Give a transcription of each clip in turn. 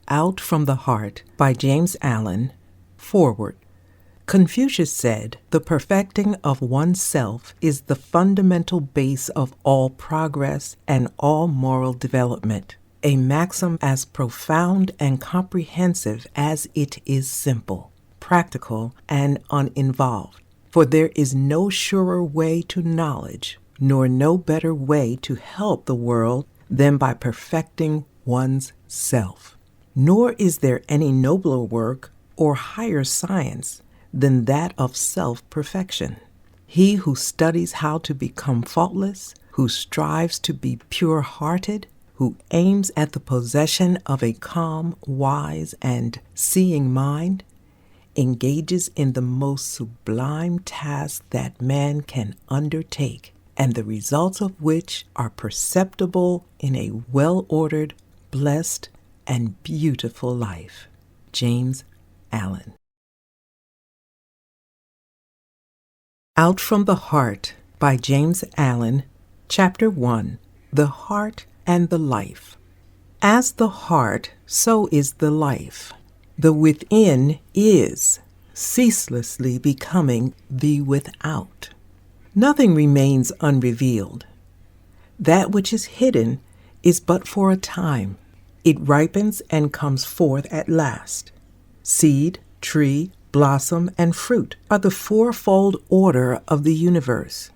Out from the Heart by James Allen. Foreword. Confucius said, "The perfecting of oneself is the fundamental base of all progress and all moral development," a maxim as profound and comprehensive as it is simple, practical, and uninvolved. For there is no surer way to knowledge, nor no better way to help the world than by perfecting one's self. Nor is there any nobler work or higher science than that of self-perfection. He who studies how to become faultless, who strives to be pure-hearted, who aims at the possession of a calm, wise, and seeing mind, engages in the most sublime task that man can undertake, and the results of which are perceptible in a well-ordered, blessed, and beautiful life. James Allen. Out from the Heart by James Allen, Chapter 1, The Heart and the Life. As the heart, so is the life. The within is ceaselessly becoming the without. Nothing remains unrevealed. That which is hidden is but for a time. It ripens and comes forth at last. Seed, tree, blossom, and fruit are the fourfold order of the universe.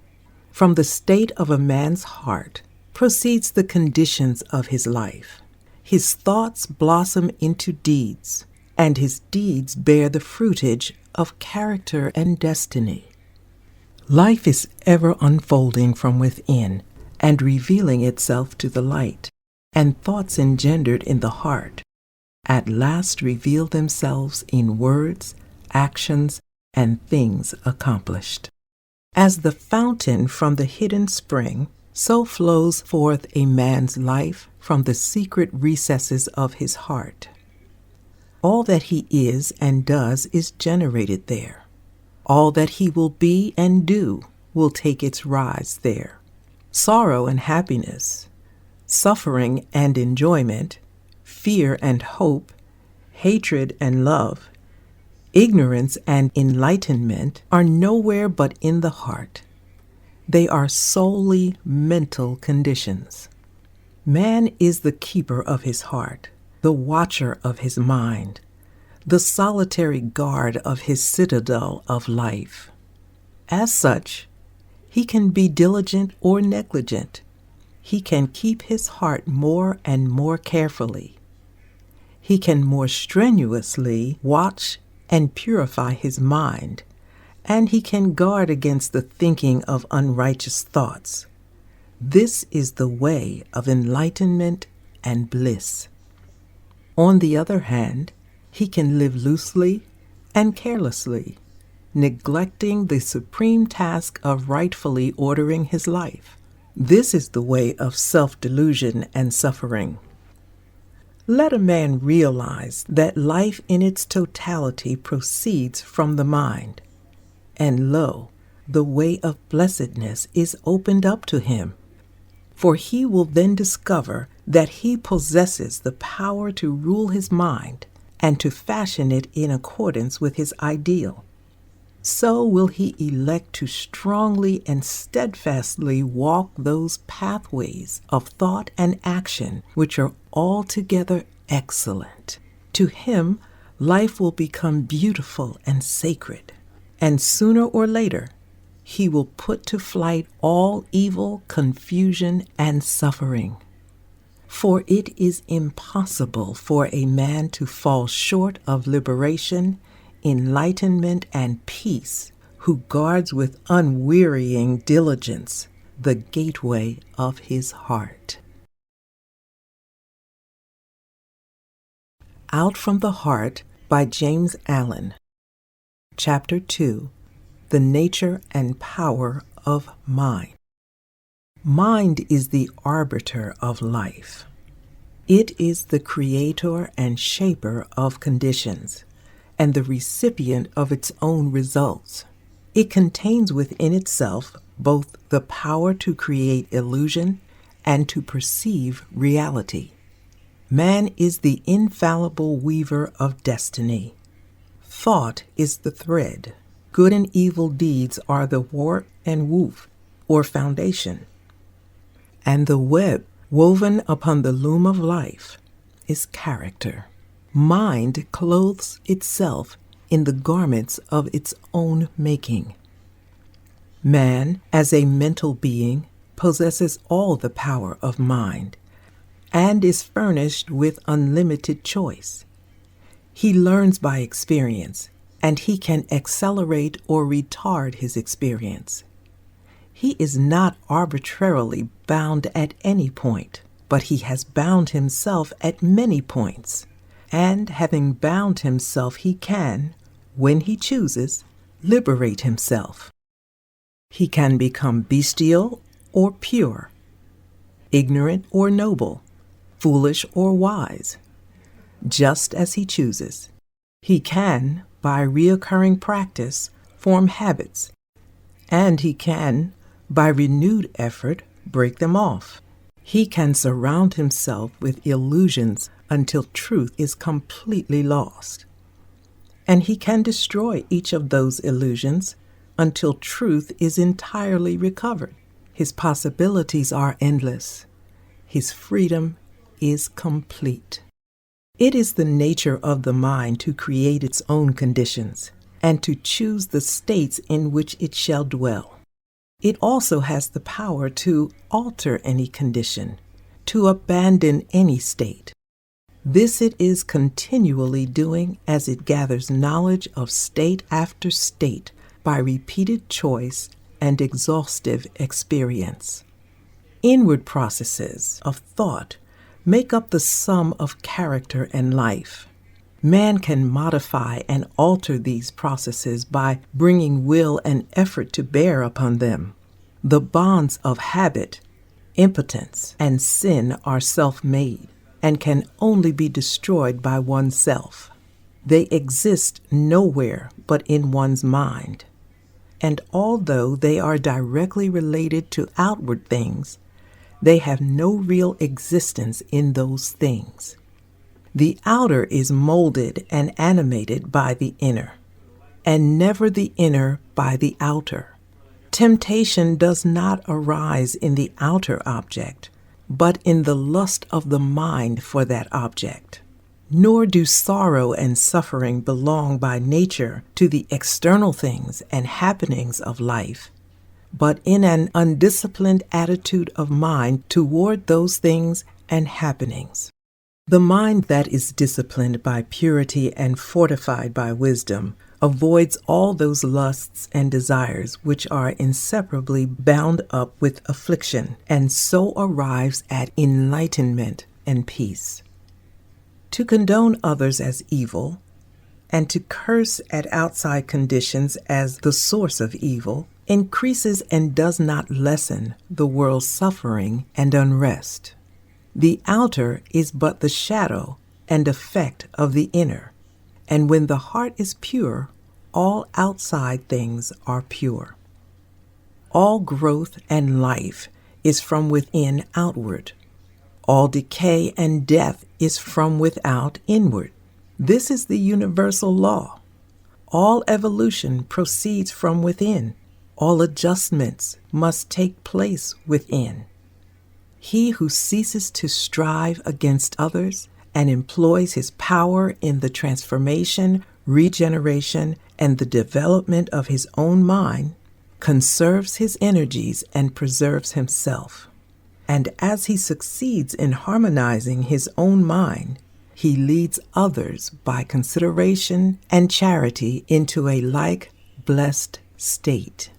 From the state of a man's heart proceeds the conditions of his life. His thoughts blossom into deeds, and his deeds bear the fruitage of character and destiny. Life is ever unfolding from within and revealing itself to the light, and thoughts engendered in the heart at last reveal themselves in words, actions, and things accomplished. As the fountain from the hidden spring, so flows forth a man's life from the secret recesses of his heart. All that he is and does is generated there. All that he will be and do will take its rise there. Sorrow and happiness, suffering and enjoyment, fear and hope, hatred and love, ignorance and enlightenment are nowhere but in the heart. They are solely mental conditions. Man is the keeper of his heart, the watcher of his mind, the solitary guard of his citadel of life. As such, he can be diligent or negligent. He can keep his heart more and more carefully. He can more strenuously watch and purify his mind, and he can guard against the thinking of unrighteous thoughts. This is the way of enlightenment and bliss. On the other hand, he can live loosely and carelessly, neglecting the supreme task of rightfully ordering his life. This is the way of self-delusion and suffering. Let a man realize that life in its totality proceeds from the mind, and lo, the way of blessedness is opened up to him. For he will then discover that he possesses the power to rule his mind and to fashion it in accordance with his ideal. So will he elect to strongly and steadfastly walk those pathways of thought and action which are altogether excellent. To him, life will become beautiful and sacred, and sooner or later, he will put to flight all evil, confusion, and suffering. For it is impossible for a man to fall short of liberation, enlightenment, and peace, who guards with unwearying diligence the gateway of his heart. Out from the Heart by James Allen. Chapter 2, The Nature and Power of Mind. Mind is the arbiter of life. It is the creator and shaper of conditions, and the recipient of its own results. It contains within itself both the power to create illusion and to perceive reality. Man is the infallible weaver of destiny. Thought is the thread. Good and evil deeds are the warp and woof, or foundation. And the web woven upon the loom of life is character. Mind clothes itself in the garments of its own making. Man, as a mental being, possesses all the power of mind and is furnished with unlimited choice. He learns by experience, and he can accelerate or retard his experience. He is not arbitrarily bound at any point, but he has bound himself at many points. And having bound himself, he can, when he chooses, liberate himself. He can become bestial or pure, ignorant or noble, foolish or wise, just as he chooses. He can, by reoccurring practice, form habits, and he can, by renewed effort, break them off. He can surround himself with illusions until truth is completely lost. And he can destroy each of those illusions until truth is entirely recovered. His possibilities are endless. His freedom is complete. It is the nature of the mind to create its own conditions and to choose the states in which it shall dwell. It also has the power to alter any condition, to abandon any state. This it is continually doing as it gathers knowledge of state after state by repeated choice and exhaustive experience. Inward processes of thought make up the sum of character and life. Man can modify and alter these processes by bringing will and effort to bear upon them. The bonds of habit, impotence, and sin are self-made and can only be destroyed by oneself. They exist nowhere but in one's mind. And although they are directly related to outward things, they have no real existence in those things. The outer is molded and animated by the inner, and never the inner by the outer. Temptation does not arise in the outer object, but in the lust of the mind for that object. Nor do sorrow and suffering belong by nature to the external things and happenings of life, but in an undisciplined attitude of mind toward those things and happenings. The mind that is disciplined by purity and fortified by wisdom avoids all those lusts and desires which are inseparably bound up with affliction, and so arrives at enlightenment and peace. To condone others as evil, and to curse at outside conditions as the source of evil, increases and does not lessen the world's suffering and unrest. The outer is but the shadow and effect of the inner, and when the heart is pure, all outside things are pure. All growth and life is from within outward. All decay and death is from without inward. This is the universal law. All evolution proceeds from within. All adjustments must take place within. He who ceases to strive against others and employs his power in the transformation, regeneration, and the development of his own mind conserves his energies and preserves himself. And as he succeeds in harmonizing his own mind, he leads others by consideration and charity into a like blessed state.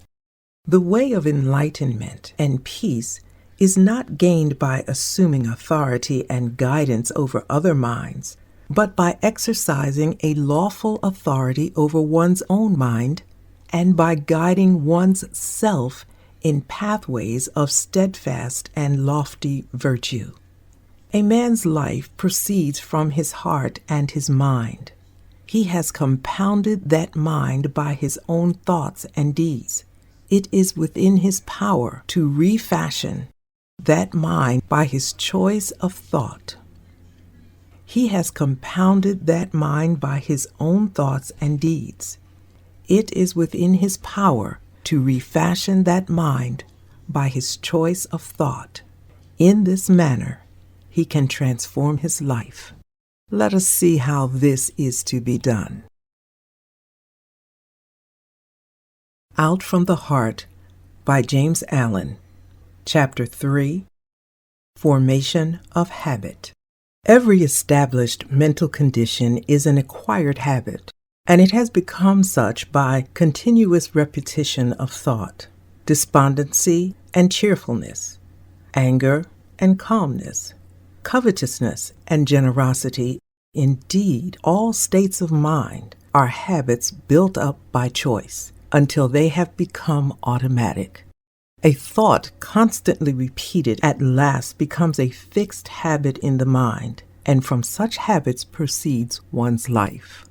The way of enlightenment and peace is not gained by assuming authority and guidance over other minds, but by exercising a lawful authority over one's own mind and by guiding one's self in pathways of steadfast and lofty virtue. A man's life proceeds from his heart and his mind. He has compounded that mind by his own thoughts and deeds. It is within his power to refashion that mind by his choice of thought. He has compounded that mind by his own thoughts and deeds. It is within his power to refashion that mind by his choice of thought. In this manner, he can transform his life. Let us see how this is to be done. Out from the Heart by James Allen, Chapter 3, Formation of Habit. Every established mental condition is an acquired habit, and it has become such by continuous repetition of thought, despondency and cheerfulness, anger and calmness, covetousness and generosity. Indeed, all states of mind are habits built up by choice until they have become automatic. A thought constantly repeated at last becomes a fixed habit in the mind, and from such habits proceeds one's life.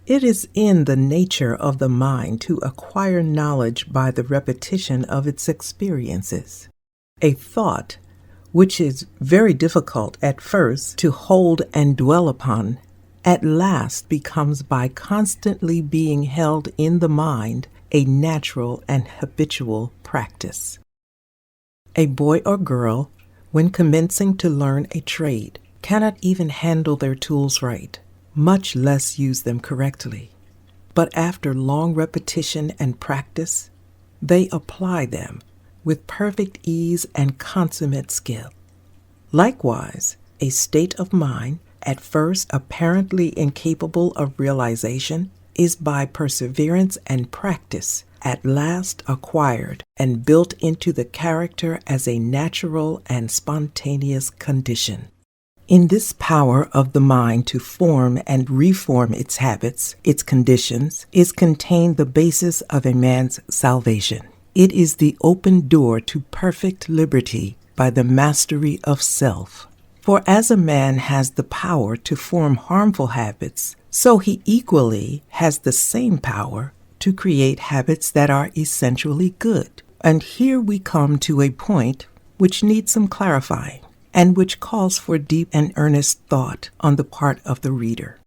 It is in the nature of the mind to acquire knowledge by the repetition of its experiences. A thought, which is very difficult at first to hold and dwell upon, at last becomes by constantly being held in the mind a natural and habitual practice. A boy or girl, when commencing to learn a trade, cannot even handle their tools right, much less use them correctly. But after long repetition and practice, they apply them with perfect ease and consummate skill. Likewise, a state of mind, at first apparently incapable of realization, is by perseverance and practice at last acquired and built into the character as a natural and spontaneous condition. In this power of the mind to form and reform its habits, its conditions, is contained the basis of a man's salvation. It is the open door to perfect liberty by the mastery of self. For as a man has the power to form harmful habits, so he equally has the same power to create habits that are essentially good. And here we come to a point which needs some clarifying, and which calls for deep and earnest thought on the part of the reader.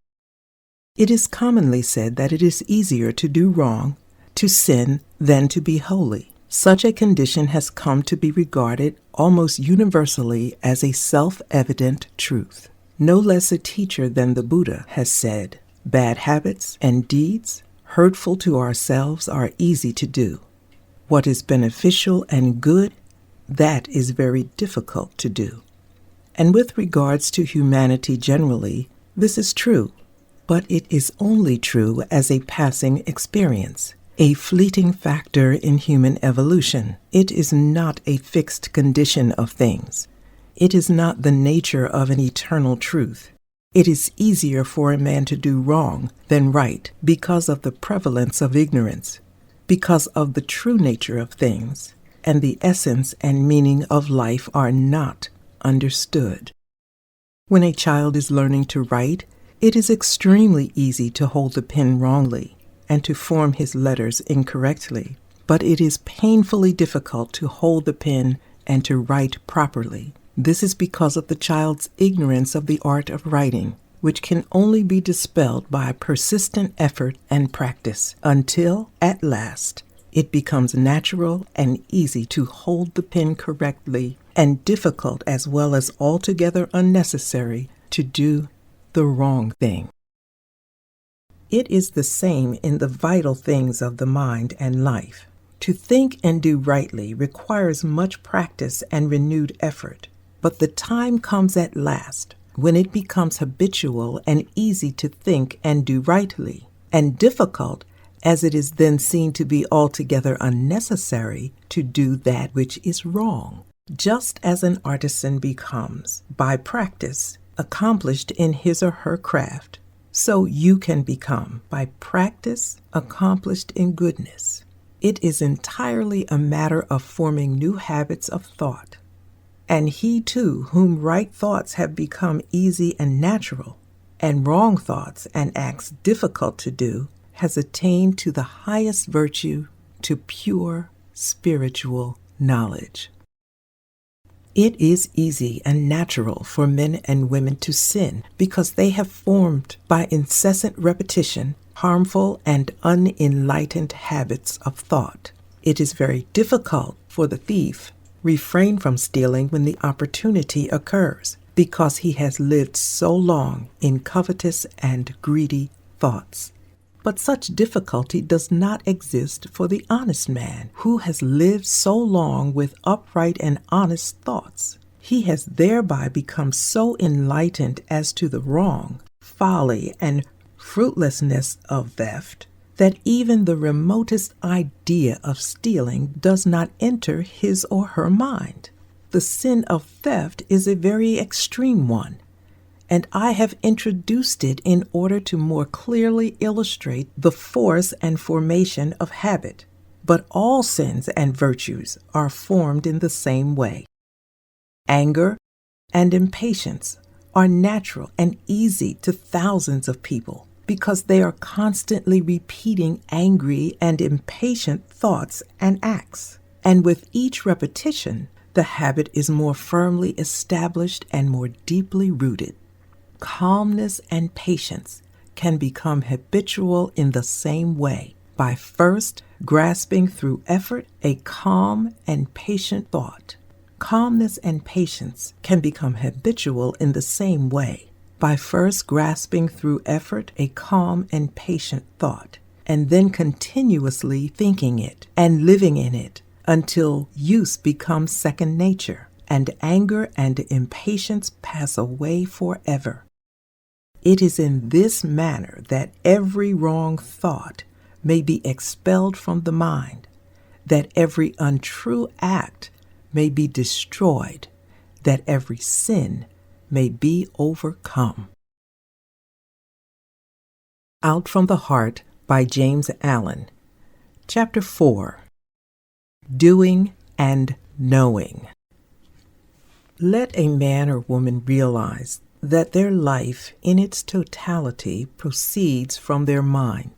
It is commonly said that it is easier to do wrong, to sin, than to be holy. Such a condition has come to be regarded almost universally as a self-evident truth. No less a teacher than the Buddha has said, "Bad habits and deeds, hurtful to ourselves, are easy to do. What is beneficial and good, that is very difficult to do." And with regards to humanity generally, this is true, but it is only true as a passing experience, a fleeting factor in human evolution. It is not a fixed condition of things. It is not the nature of an eternal truth. It is easier for a man to do wrong than right because of the prevalence of ignorance, because of the true nature of things, and the essence and meaning of life are not understood. When a child is learning to write, it is extremely easy to hold the pen wrongly and to form his letters incorrectly, but it is painfully difficult to hold the pen and to write properly. This is because of the child's ignorance of the art of writing, which can only be dispelled by persistent effort and practice until, at last, it becomes natural and easy to hold the pen correctly, and difficult as well as altogether unnecessary to do the wrong thing. It is the same in the vital things of the mind and life. To think and do rightly requires much practice and renewed effort, but the time comes at last when it becomes habitual and easy to think and do rightly, and difficult as it is then seen to be altogether unnecessary to do that which is wrong. Just as an artisan becomes, by practice, accomplished in his or her craft, so you can become, by practice, accomplished in goodness. It is entirely a matter of forming new habits of thought. And he too, whom right thoughts have become easy and natural, and wrong thoughts and acts difficult to do, has attained to the highest virtue, to pure spiritual knowledge. It is easy and natural for men and women to sin because they have formed by incessant repetition harmful and unenlightened habits of thought. It is very difficult for the thief refrain from stealing when the opportunity occurs because he has lived so long in covetous and greedy thoughts. But such difficulty does not exist for the honest man who has lived so long with upright and honest thoughts. He has thereby become so enlightened as to the wrong, folly, and fruitlessness of theft that even the remotest idea of stealing does not enter his or her mind. The sin of theft is a very extreme one, and I have introduced it in order to more clearly illustrate the force and formation of habit. But all sins and virtues are formed in the same way. Anger and impatience are natural and easy to thousands of people because they are constantly repeating angry and impatient thoughts and acts. And with each repetition, the habit is more firmly established and more deeply rooted. Calmness and patience can become habitual in the same way by first grasping through effort a calm and patient thought. Calmness and patience can become habitual in the same way by first grasping through effort a calm and patient thought, and then continuously thinking it and living in it until use becomes second nature, and anger and impatience pass away forever. It is in this manner that every wrong thought may be expelled from the mind, that every untrue act may be destroyed, that every sin may be overcome. Out from the Heart by James Allen. Chapter 4. Doing and Knowing. Let a man or woman realize that their life in its totality proceeds from their mind.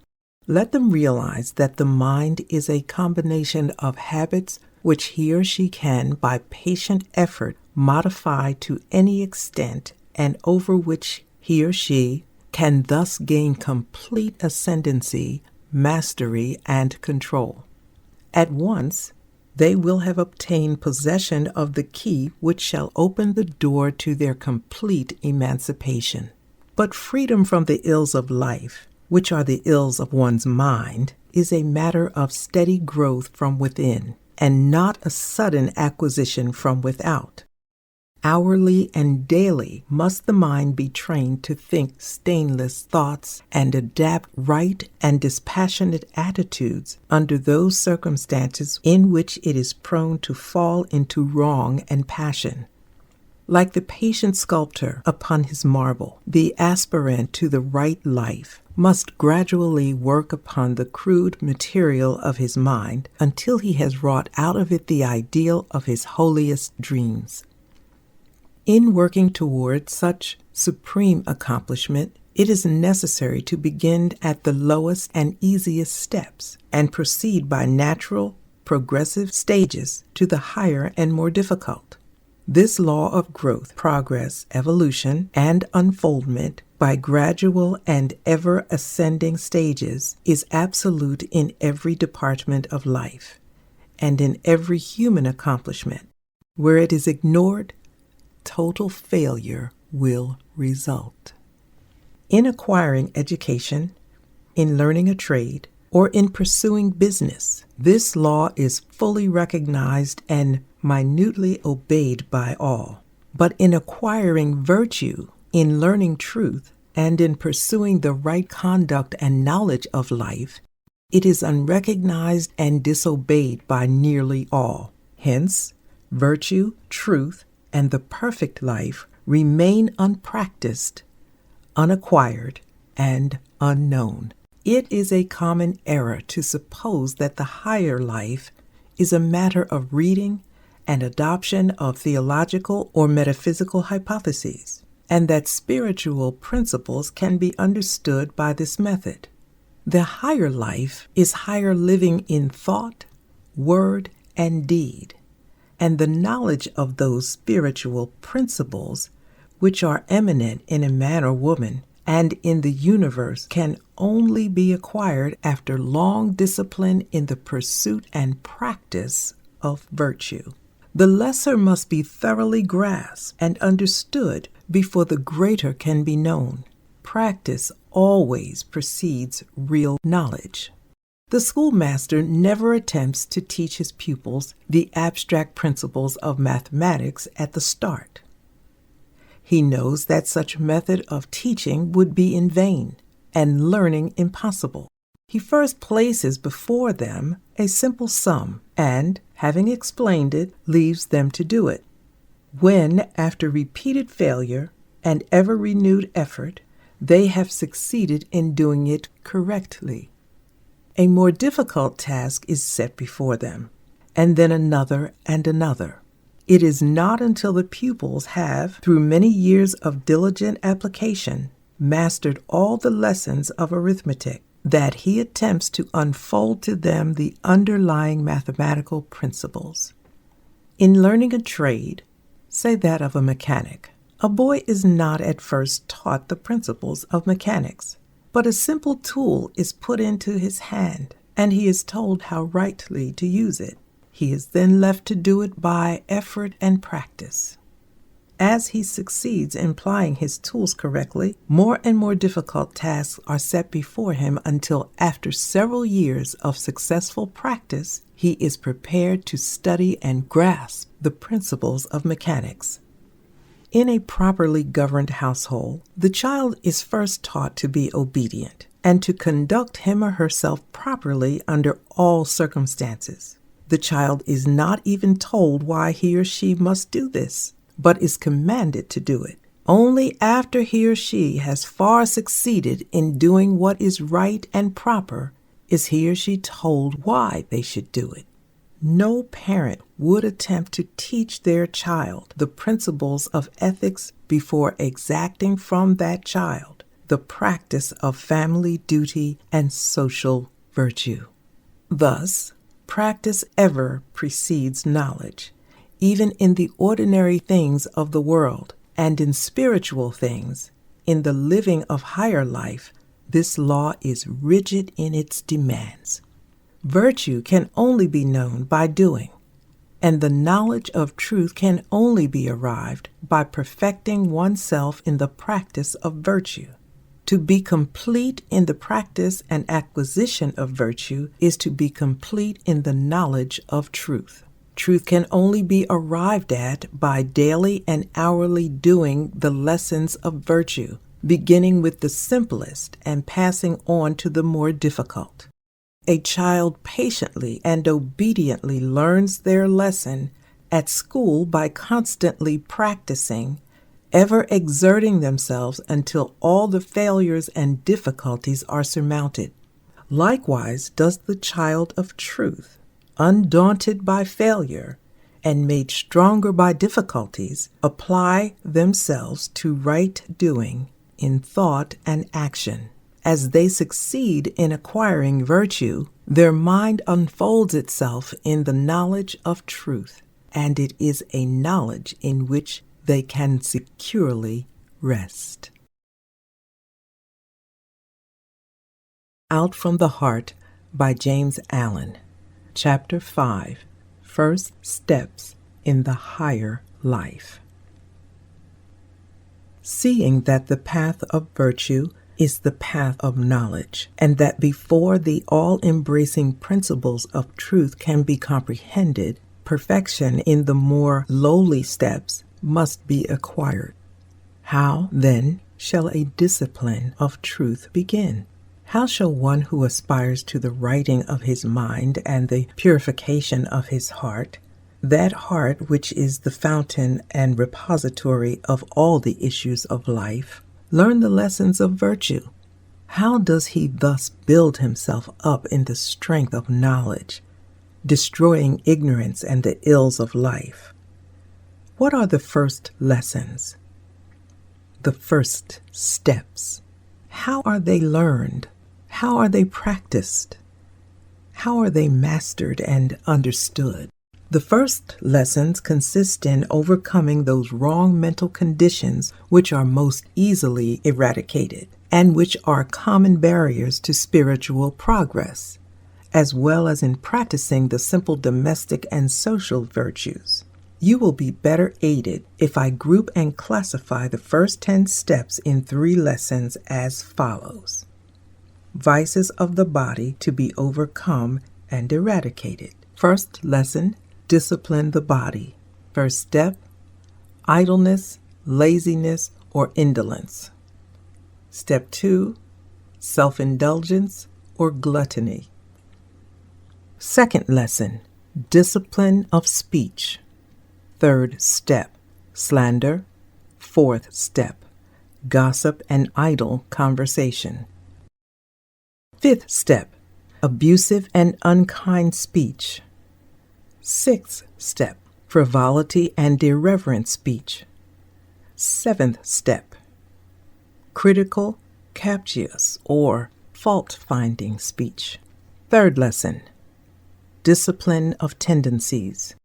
Let them realize that the mind is a combination of habits which he or she can, by patient effort, modify to any extent, and over which he or she can thus gain complete ascendancy, mastery, and control. At once, they will have obtained possession of the key which shall open the door to their complete emancipation. But freedom from the ills of life, which are the ills of one's mind, is a matter of steady growth from within, and not a sudden acquisition from without. Hourly and daily must the mind be trained to think stainless thoughts and adapt right and dispassionate attitudes under those circumstances in which it is prone to fall into wrong and passion. Like the patient sculptor upon his marble, the aspirant to the right life must gradually work upon the crude material of his mind until he has wrought out of it the ideal of his holiest dreams. In working toward such supreme accomplishment, it is necessary to begin at the lowest and easiest steps and proceed by natural, progressive stages to the higher and more difficult. This law of growth, progress, evolution, and unfoldment by gradual and ever ascending stages is absolute in every department of life and in every human accomplishment. Where it is ignored, total failure will result. In acquiring education, in learning a trade, or in pursuing business, this law is fully recognized and minutely obeyed by all. But in acquiring virtue, in learning truth, and in pursuing the right conduct and knowledge of life, it is unrecognized and disobeyed by nearly all. Hence, virtue, truth, and the perfect life remain unpracticed, unacquired, and unknown. It is a common error to suppose that the higher life is a matter of reading and adoption of theological or metaphysical hypotheses, and that spiritual principles can be understood by this method. The higher life is higher living in thought, word, and deed, and the knowledge of those spiritual principles which are eminent in a man or woman and in the universe can only be acquired after long discipline in the pursuit and practice of virtue. The lesser must be thoroughly grasped and understood before the greater can be known. Practice always precedes real knowledge. The schoolmaster never attempts to teach his pupils the abstract principles of mathematics at the start. He knows that such method of teaching would be in vain and learning impossible. He first places before them a simple sum and, having explained it, leaves them to do it. When, after repeated failure and ever-renewed effort, they have succeeded in doing it correctly, a more difficult task is set before them, and then another and another. It is not until the pupils have, through many years of diligent application, mastered all the lessons of arithmetic, that he attempts to unfold to them the underlying mathematical principles. In learning a trade, say that of a mechanic, a boy is not at first taught the principles of mechanics, but a simple tool is put into his hand, and he is told how rightly to use it. He is then left to do it by effort and practice. As he succeeds in plying his tools correctly, more and more difficult tasks are set before him until, after several years of successful practice, he is prepared to study and grasp the principles of mechanics. In a properly governed household, the child is first taught to be obedient and to conduct him or herself properly under all circumstances. The child is not even told why he or she must do this, but is commanded to do it. Only after he or she has far succeeded in doing what is right and proper is he or she told why they should do it. No parent would attempt to teach their child the principles of ethics before exacting from that child the practice of family duty and social virtue. Thus, practice ever precedes knowledge, even in the ordinary things of the world, and in spiritual things, in the living of higher life, this law is rigid in its demands. Virtue can only be known by doing, and the knowledge of truth can only be arrived by perfecting oneself in the practice of virtue. To be complete in the practice and acquisition of virtue is to be complete in the knowledge of truth. Truth can only be arrived at by daily and hourly doing the lessons of virtue, beginning with the simplest and passing on to the more difficult. A child patiently and obediently learns their lesson at school by constantly practicing, ever exerting themselves until all the failures and difficulties are surmounted. Likewise does the child of truth, undaunted by failure and made stronger by difficulties, apply themselves to right doing in thought and action. As they succeed in acquiring virtue, their mind unfolds itself in the knowledge of truth, and it is a knowledge in which they can securely rest. Out from the Heart by James Allen, Chapter 5, First Steps in the Higher Life. Seeing that the path of virtue is the path of knowledge, and that before the all-embracing principles of truth can be comprehended, perfection in the more lowly steps must be acquired. How, then, shall a discipline of truth begin? How shall one who aspires to the righting of his mind and the purification of his heart, that heart which is the fountain and repository of all the issues of life, learn the lessons of virtue? How does he thus build himself up in the strength of knowledge, destroying ignorance and the ills of life? What are the first lessons? The first steps. How are they learned? How are they practiced? How are they mastered and understood? The first lessons consist in overcoming those wrong mental conditions which are most easily eradicated and which are common barriers to spiritual progress, as well as in practicing the simple domestic and social virtues. You will be better aided if I group and classify the first 10 steps in 3 lessons as follows. Vices of the body to be overcome and eradicated. First lesson, discipline the body. First step, idleness, laziness, or indolence. Step 2, self-indulgence or gluttony. Second lesson, discipline of speech. Third step, slander. Fourth step, gossip and idle conversation. Fifth step, abusive and unkind speech. Sixth step, frivolity and irreverent speech. Seventh step, critical, captious, or fault-finding speech. Third lesson, discipline of tendencies.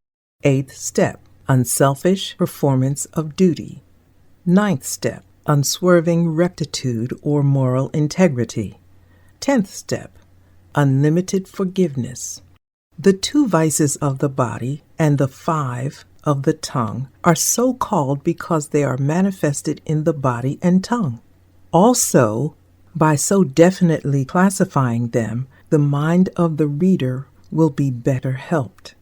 Eighth step, unselfish performance of duty. Ninth step, unswerving rectitude or moral integrity. 10th step, unlimited forgiveness. The 2 vices of the body and the 5 of the tongue are so called because they are manifested in the body and tongue. Also, by so definitely classifying them, the mind of the reader will be better helped.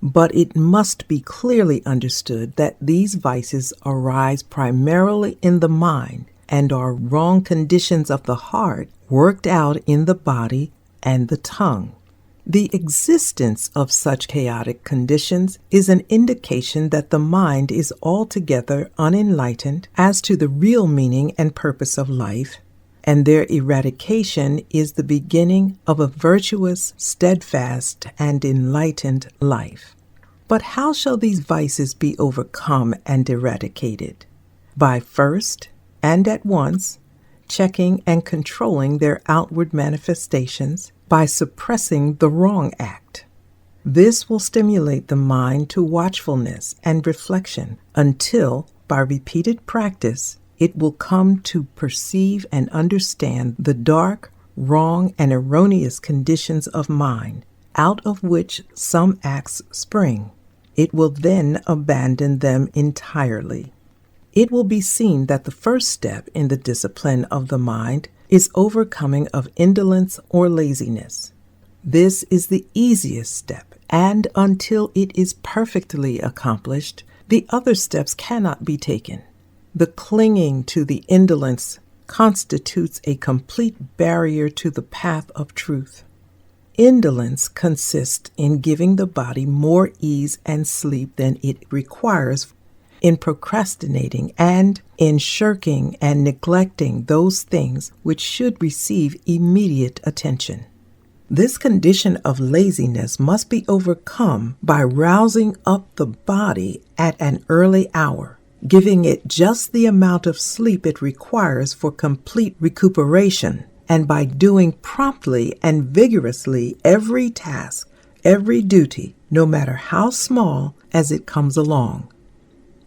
But it must be clearly understood that these vices arise primarily in the mind and are wrong conditions of the heart worked out in the body and the tongue. The existence of such chaotic conditions is an indication that the mind is altogether unenlightened as to the real meaning and purpose of life, and their eradication is the beginning of a virtuous, steadfast, and enlightened life. But how shall these vices be overcome and eradicated? By first, and at once, checking and controlling their outward manifestations by suppressing the wrong act. This will stimulate the mind to watchfulness and reflection until, by repeated practice, it will come to perceive and understand the dark, wrong, and erroneous conditions of mind, out of which some acts spring. It will then abandon them entirely. It will be seen that the first step in the discipline of the mind is overcoming of indolence or laziness. This is the easiest step, and until it is perfectly accomplished, the other steps cannot be taken. The clinging to the indolence constitutes a complete barrier to the path of truth. Indolence consists in giving the body more ease and sleep than it requires, in procrastinating and in shirking and neglecting those things which should receive immediate attention. This condition of laziness must be overcome by rousing up the body at an early hour, giving it just the amount of sleep it requires for complete recuperation, and by doing promptly and vigorously every task, every duty, no matter how small, as it comes along.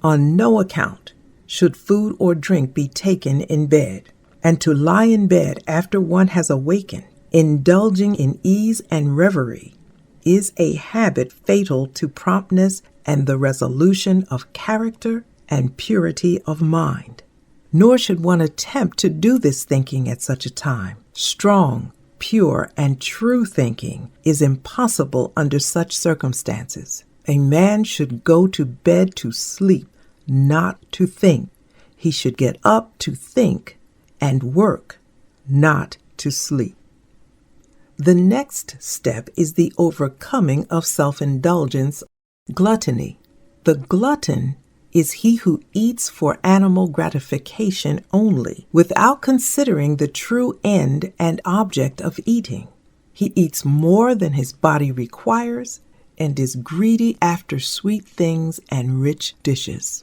On no account should food or drink be taken in bed, and to lie in bed after one has awakened, indulging in ease and reverie, is a habit fatal to promptness and the resolution of character and purity of mind. Nor should one attempt to do this thinking at such a time. Strong, pure, and true thinking is impossible under such circumstances. A man should go to bed to sleep, not to think. He should get up to think and work, not to sleep. The next step is the overcoming of self-indulgence, gluttony. The glutton is he who eats for animal gratification only, without considering the true end and object of eating. He eats more than his body requires and is greedy after sweet things and rich dishes.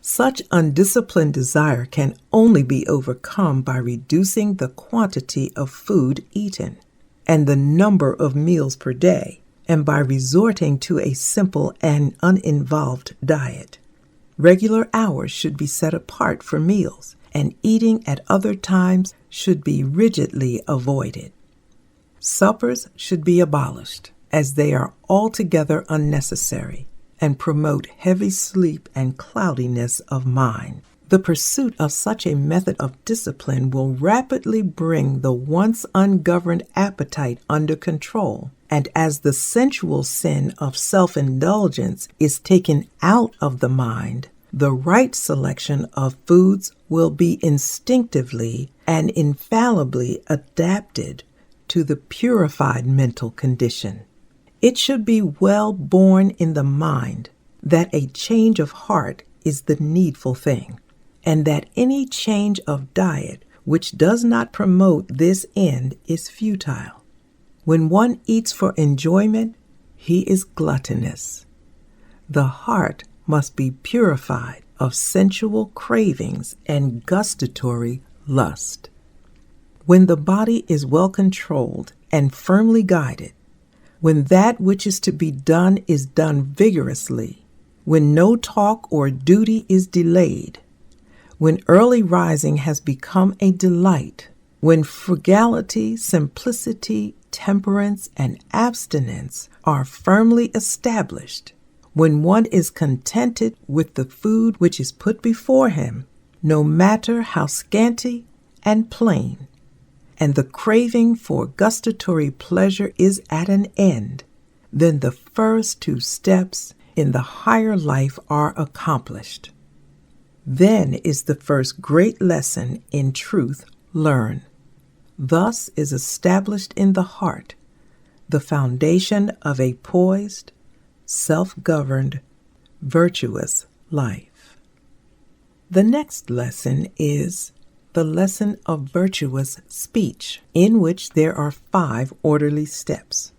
Such undisciplined desire can only be overcome by reducing the quantity of food eaten and the number of meals per day, and by resorting to a simple and uninvolved diet. Regular hours should be set apart for meals, and eating at other times should be rigidly avoided. Suppers should be abolished, as they are altogether unnecessary and promote heavy sleep and cloudiness of mind. The pursuit of such a method of discipline will rapidly bring the once ungoverned appetite under control, and as the sensual sin of self-indulgence is taken out of the mind, the right selection of foods will be instinctively and infallibly adapted to the purified mental condition. It should be well borne in the mind that a change of heart is the needful thing, and that any change of diet which does not promote this end is futile. When one eats for enjoyment, he is gluttonous. The heart must be purified of sensual cravings and gustatory lust. When the body is well controlled and firmly guided, when that which is to be done is done vigorously, when no talk or duty is delayed, when early rising has become a delight, when frugality, simplicity, temperance, and abstinence are firmly established, when one is contented with the food which is put before him, no matter how scanty and plain, and the craving for gustatory pleasure is at an end, then the first two steps in the higher life are accomplished. Then is the first great lesson in truth learned. Thus is established in the heart the foundation of a poised, self-governed, virtuous life. The next lesson is the lesson of virtuous speech, in which there are 5 orderly steps.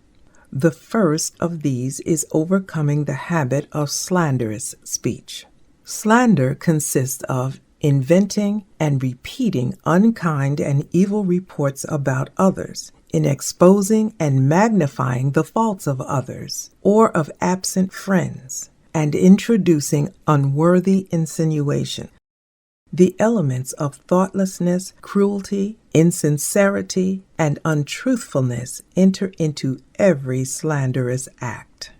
The first of these is overcoming the habit of slanderous speech. Slander consists of inventing and repeating unkind and evil reports about others, in exposing and magnifying the faults of others or of absent friends, and introducing unworthy insinuation. The elements of thoughtlessness, cruelty, insincerity, and untruthfulness enter into every slanderous act.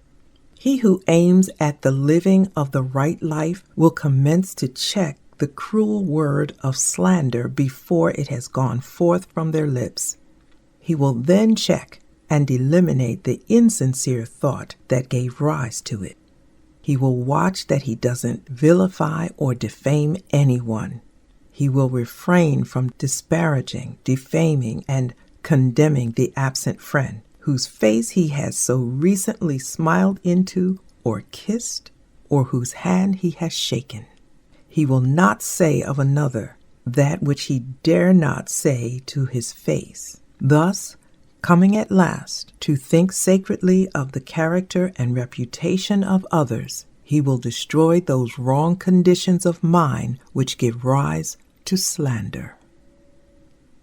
He who aims at the living of the right life will commence to check the cruel word of slander before it has gone forth from their lips. He will then check and eliminate the insincere thought that gave rise to it. He will watch that he doesn't vilify or defame anyone. He will refrain from disparaging, defaming, and condemning the absent friend, whose face he has so recently smiled into or kissed, or whose hand he has shaken. He will not say of another that which he dare not say to his face. Thus, coming at last to think sacredly of the character and reputation of others, he will destroy those wrong conditions of mind which give rise to slander.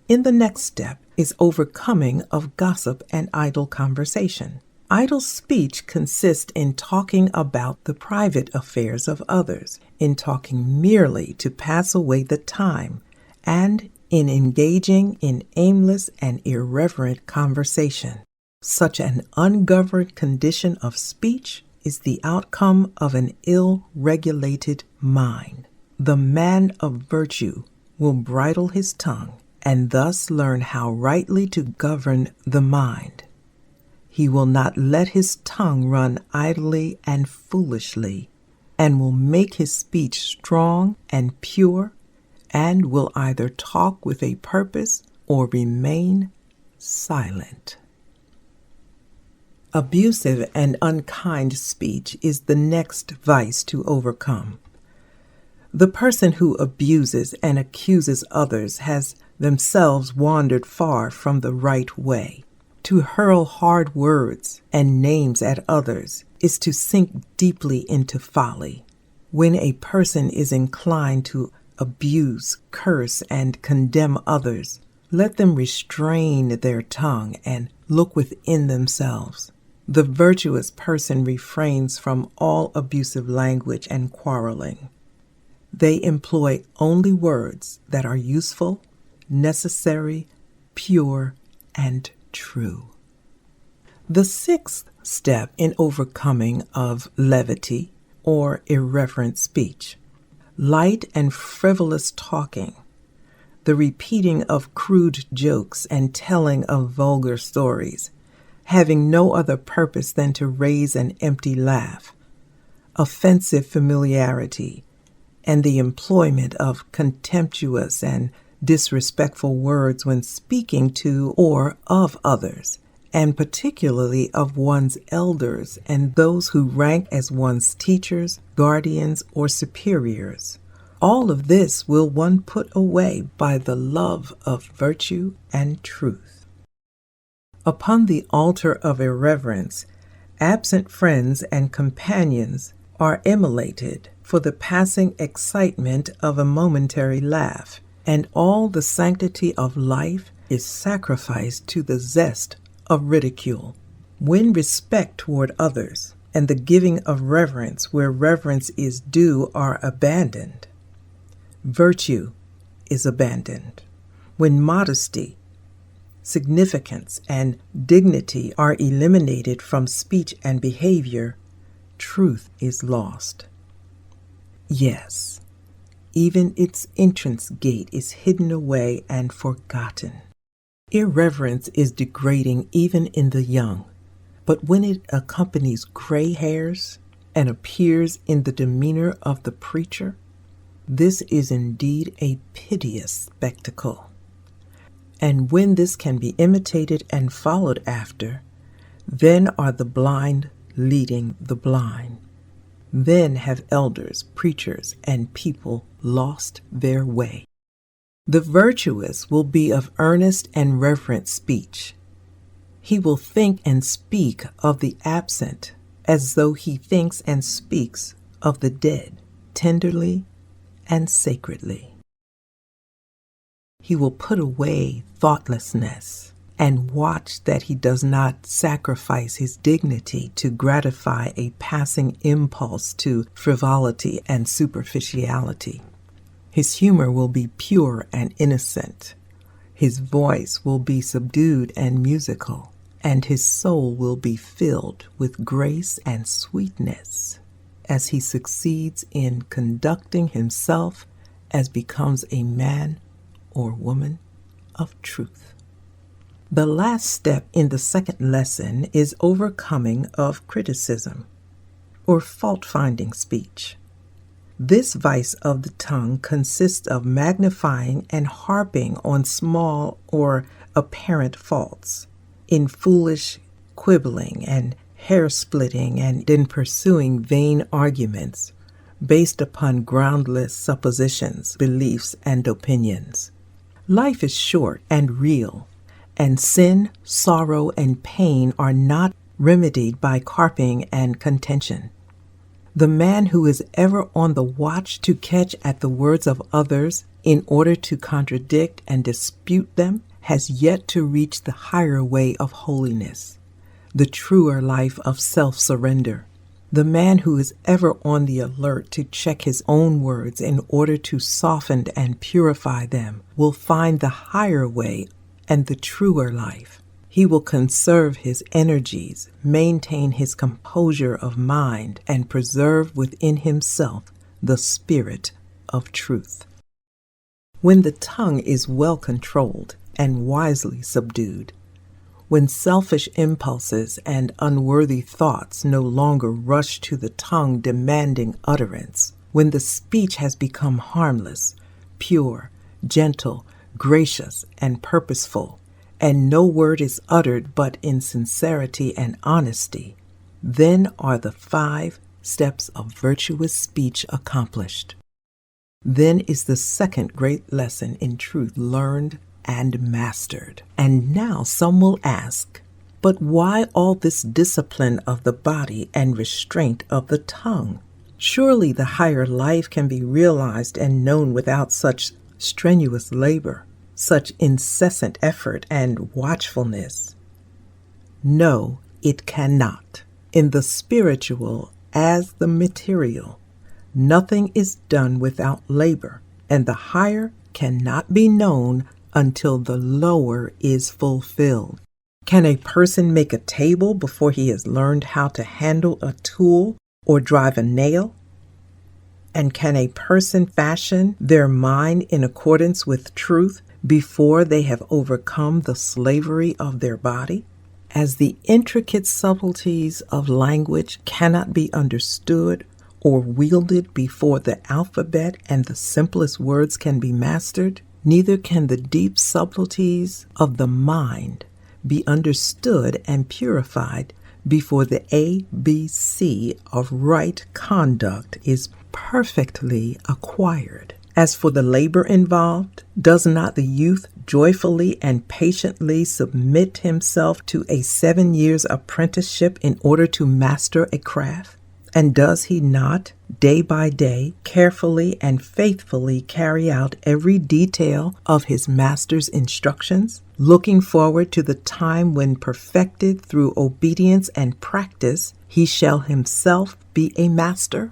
In the next step is overcoming of gossip and idle conversation. Idle speech consists in talking about the private affairs of others, in talking merely to pass away the time, and in engaging in aimless and irreverent conversation. Such an ungoverned condition of speech is the outcome of an ill-regulated mind. The man of virtue will bridle his tongue and thus learn how rightly to govern the mind. He will not let his tongue run idly and foolishly, and will make his speech strong and pure, and will either talk with a purpose or remain silent. Abusive and unkind speech is the next vice to overcome. The person who abuses and accuses others has themselves wandered far from the right way. To hurl hard words and names at others is to sink deeply into folly. When a person is inclined to abuse, curse, and condemn others, let them restrain their tongue and look within themselves. The virtuous person refrains from all abusive language and quarreling. They employ only words that are useful, necessary, pure, and true. The sixth step in overcoming of levity or irreverent speech, light and frivolous talking, the repeating of crude jokes and telling of vulgar stories, having no other purpose than to raise an empty laugh, offensive familiarity, and the employment of contemptuous and disrespectful words when speaking to or of others, and particularly of one's elders and those who rank as one's teachers, guardians, or superiors. All of this will one put away by the love of virtue and truth. Upon the altar of irreverence, absent friends and companions are immolated for the passing excitement of a momentary laugh, and all the sanctity of life is sacrificed to the zest of ridicule. When respect toward others and the giving of reverence where reverence is due are abandoned, virtue is abandoned. When modesty, significance, and dignity are eliminated from speech and behavior, truth is lost. Yes, even its entrance gate is hidden away and forgotten. Irreverence is degrading even in the young, but when it accompanies gray hairs and appears in the demeanor of the preacher, this is indeed a piteous spectacle. And when this can be imitated and followed after, then are the blind leading the blind. Then have elders, preachers, and people lost their way. The virtuous will be of earnest and reverent speech. He will think and speak of the absent as though he thinks and speaks of the dead, tenderly and sacredly. He will put away thoughtlessness and watch that he does not sacrifice his dignity to gratify a passing impulse to frivolity and superficiality. His humor will be pure and innocent. His voice will be subdued and musical, and his soul will be filled with grace and sweetness as he succeeds in conducting himself as becomes a man or woman of truth. The last step in the second lesson is overcoming of criticism, or fault-finding speech. This vice of the tongue consists of magnifying and harping on small or apparent faults, in foolish quibbling and hair-splitting, and in pursuing vain arguments based upon groundless suppositions, beliefs, and opinions. Life is short and real, and sin, sorrow, and pain are not remedied by carping and contention. The man who is ever on the watch to catch at the words of others in order to contradict and dispute them has yet to reach the higher way of holiness, the truer life of self-surrender. The man who is ever on the alert to check his own words in order to soften and purify them will find the higher way and the truer life. He will conserve his energies, maintain his composure of mind, and preserve within himself the spirit of truth. When the tongue is well controlled and wisely subdued, when selfish impulses and unworthy thoughts no longer rush to the tongue demanding utterance, when the speech has become harmless, pure, gentle, gracious, and purposeful, and no word is uttered but in sincerity and honesty, then are the 5 steps of virtuous speech accomplished. Then is the second great lesson in truth learned and mastered. And now some will ask, but why all this discipline of the body and restraint of the tongue? Surely the higher life can be realized and known without such strenuous labor, such incessant effort and watchfulness. No, it cannot. In the spiritual as the material, nothing is done without labor, and the higher cannot be known until the lower is fulfilled. Can a person make a table before he has learned how to handle a tool or drive a nail? And can a person fashion their mind in accordance with truth before they have overcome the slavery of their body? As the intricate subtleties of language cannot be understood or wielded before the alphabet and the simplest words can be mastered, neither can the deep subtleties of the mind be understood and purified before the ABC of right conduct is perfectly acquired. As for the labor involved, does not the youth joyfully and patiently submit himself to a 7 years apprenticeship in order to master a craft? And does he not, day by day, carefully and faithfully carry out every detail of his master's instructions, looking forward to the time when, perfected through obedience and practice, he shall himself be a master?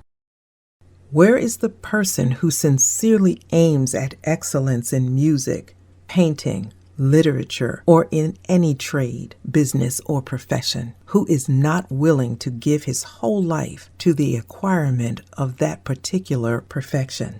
Where is the person who sincerely aims at excellence in music, painting, literature, or in any trade, business, or profession, who is not willing to give his whole life to the acquirement of that particular perfection?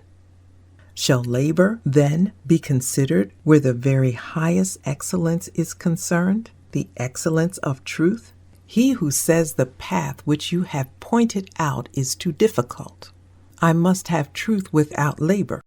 Shall labor, then, be considered where the very highest excellence is concerned, the excellence of truth? He who says the path which you have pointed out is too difficult, I must have truth without labor,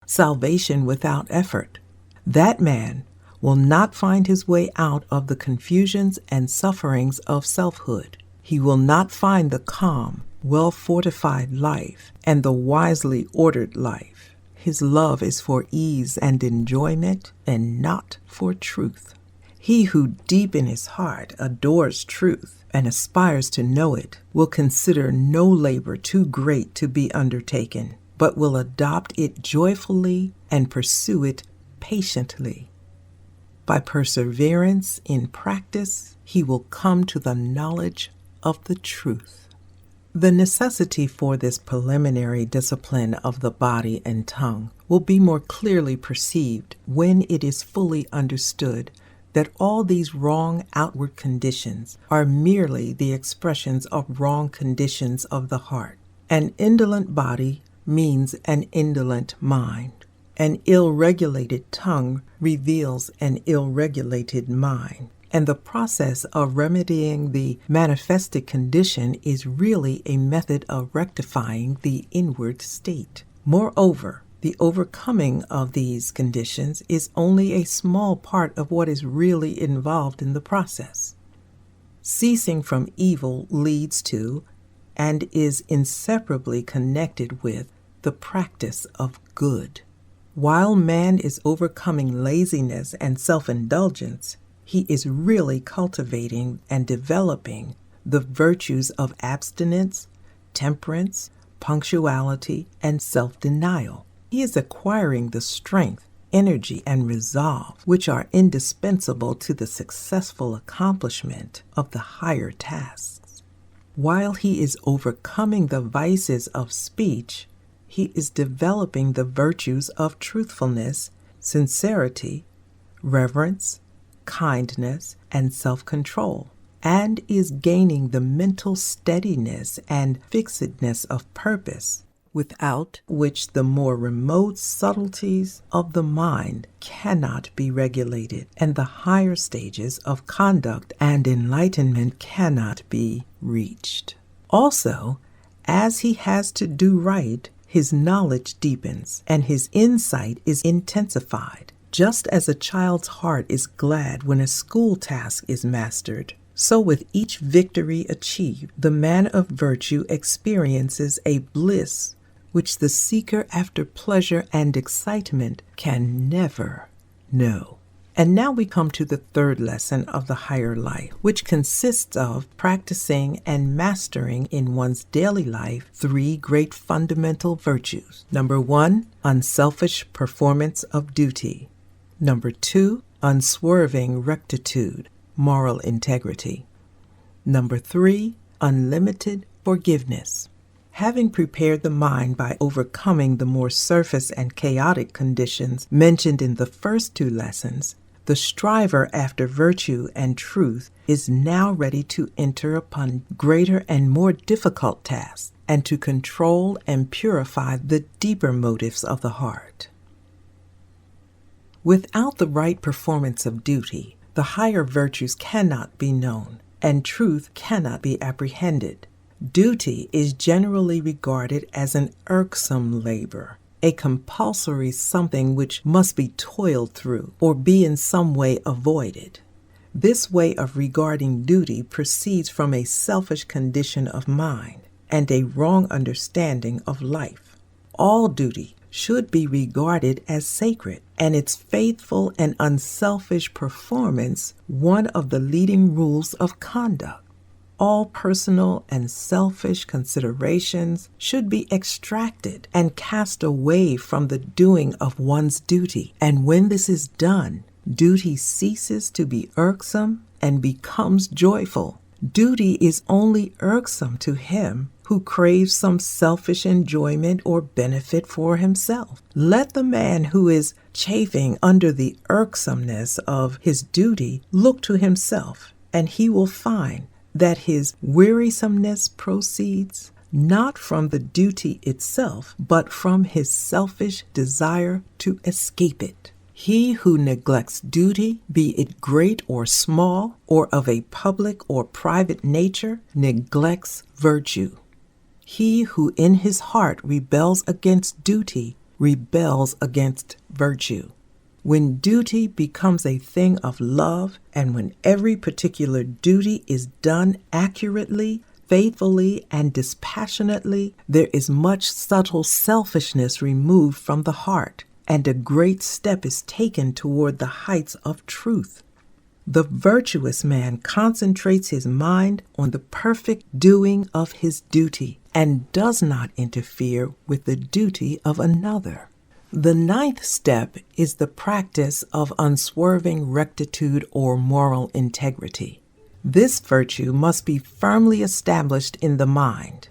salvation without effort, that man will not find his way out of the confusions and sufferings of selfhood. He will not find the calm, well-fortified life and the wisely ordered life. His love is for ease and enjoyment and not for truth. He who deep in his heart adores truth and aspires to know it will consider no labor too great to be undertaken, but will adopt it joyfully and pursue it patiently. By perseverance in practice, he will come to the knowledge of the truth. The necessity for this preliminary discipline of the body and tongue will be more clearly perceived when it is fully understood that all these wrong outward conditions are merely the expressions of wrong conditions of the heart. An indolent body means an indolent mind. An ill-regulated tongue reveals an ill-regulated mind. And the process of remedying the manifested condition is really a method of rectifying the inward state. Moreover, the overcoming of these conditions is only a small part of what is really involved in the process. Ceasing from evil leads to, and is inseparably connected with, the practice of good. While man is overcoming laziness and self-indulgence, he is really cultivating and developing the virtues of abstinence, temperance, punctuality, and self-denial. He is acquiring the strength, energy, and resolve which are indispensable to the successful accomplishment of the higher tasks. While he is overcoming the vices of speech, he is developing the virtues of truthfulness, sincerity, reverence, kindness, and self-control, and is gaining the mental steadiness and fixedness of purpose, without which the more remote subtleties of the mind cannot be regulated, and the higher stages of conduct and enlightenment cannot be reached. Also, as he has to do right, his knowledge deepens, and his insight is intensified. Just as a child's heart is glad when a school task is mastered, so with each victory achieved, the man of virtue experiences a bliss which the seeker after pleasure and excitement can never know. And now we come to the third lesson of the higher life, which consists of practicing and mastering in one's daily life 3 great fundamental virtues. Number 1, unselfish performance of duty. Number 2, unswerving rectitude, moral integrity. Number 3, unlimited forgiveness. Having prepared the mind by overcoming the more surface and chaotic conditions mentioned in the first 2 lessons, the striver after virtue and truth is now ready to enter upon greater and more difficult tasks and to control and purify the deeper motives of the heart. Without the right performance of duty, the higher virtues cannot be known, and truth cannot be apprehended. Duty is generally regarded as an irksome labor, a compulsory something which must be toiled through or be in some way avoided. This way of regarding duty proceeds from a selfish condition of mind and a wrong understanding of life. All duty should be regarded as sacred, and its faithful and unselfish performance one of the leading rules of conduct. All personal and selfish considerations should be extracted and cast away from the doing of one's duty, and when this is done, duty ceases to be irksome and becomes joyful. Duty is only irksome to him who craves some selfish enjoyment or benefit for himself. Let the man who is chafing under the irksomeness of his duty look to himself, and he will find that his wearisomeness proceeds not from the duty itself, but from his selfish desire to escape it. He who neglects duty, be it great or small, or of a public or private nature, neglects virtue. He who in his heart rebels against duty, rebels against virtue. When duty becomes a thing of love, and when every particular duty is done accurately, faithfully, and dispassionately, there is much subtle selfishness removed from the heart, and a great step is taken toward the heights of truth. The virtuous man concentrates his mind on the perfect doing of his duty, and does not interfere with the duty of another. The 9th step is the practice of unswerving rectitude or moral integrity. This virtue must be firmly established in the mind,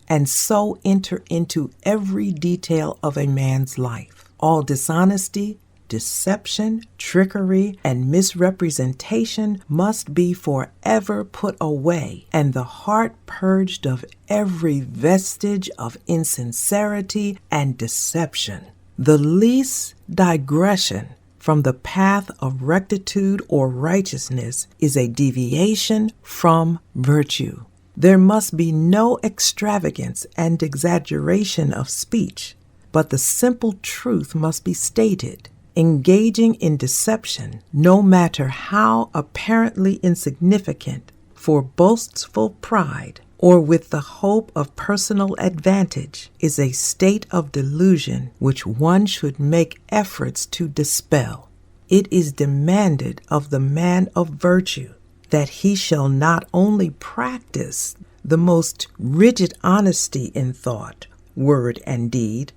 and so enter into every detail of a man's life. All dishonesty, deception, trickery, and misrepresentation must be forever put away, and the heart purged of every vestige of insincerity and deception. The least digression from the path of rectitude or righteousness is a deviation from virtue. There must be no extravagance and exaggeration of speech, but the simple truth must be stated. Engaging in deception, no matter how apparently insignificant, for boastful pride or with the hope of personal advantage, is a state of delusion which one should make efforts to dispel. It is demanded of the man of virtue that he shall not only practice the most rigid honesty in thought, word, and deed,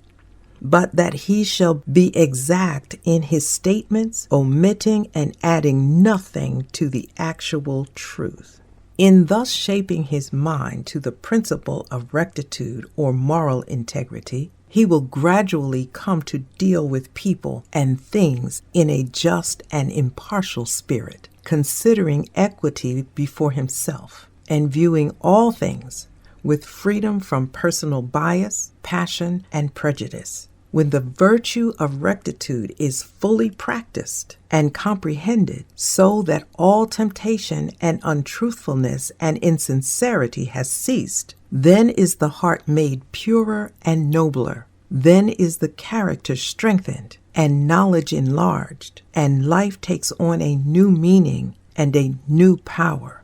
but that he shall be exact in his statements, omitting and adding nothing to the actual truth. In thus shaping his mind to the principle of rectitude or moral integrity, he will gradually come to deal with people and things in a just and impartial spirit, considering equity before himself, and viewing all things with freedom from personal bias, passion, and prejudice. When the virtue of rectitude is fully practiced and comprehended, so that all temptation and untruthfulness and insincerity has ceased, then is the heart made purer and nobler. Then is the character strengthened and knowledge enlarged, and life takes on a new meaning and a new power.